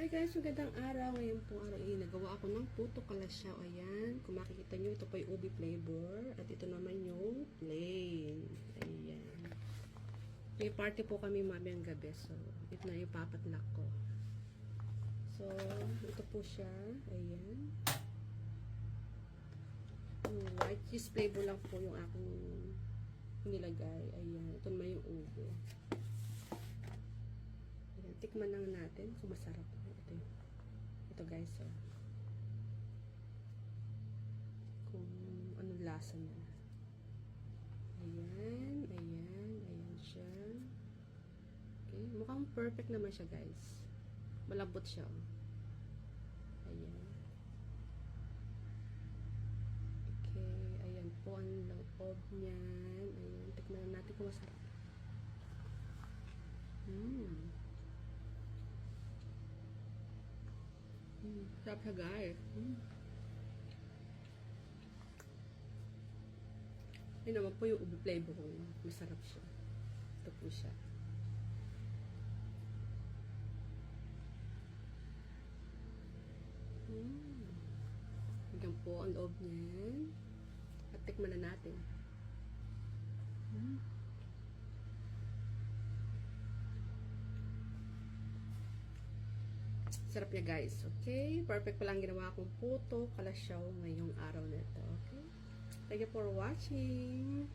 Hi guys, magandang araw. Ngayon po araw nagawa ako ng puto kalasyaw. Ayan, kung makikita nyo, ito po yung ubi flavor. At ito naman yung plain. Ayan. May party po kami mamayang gabi. So, ito na yung papatlak ko. So, ito po siya. Ayan. White cheese flavor lang po yung aking nilagay. Ayan. Ito naman yung ubi. Ayan. Tikman lang natin kung masarap. Ito guys, oh. Kung anong lasa niya. Ayan, ayan, ayan siya. Okay, mukhang perfect naman siya guys. Malambot siya, oh. Ayan. Okay, ayan po ang loob niyan. Ayan, tikman natin kung masarap. Sarap siya guys. Yun naman po yung ubi flavor ko. Masarap siya. Ito po siya. Hanggang po ang loob niyan. At tikman na natin. Sarap niya guys. Okay? Perfect pa lang ginawa kong puto kalasyaw ngayong araw na ito. Okay? Thank you for watching.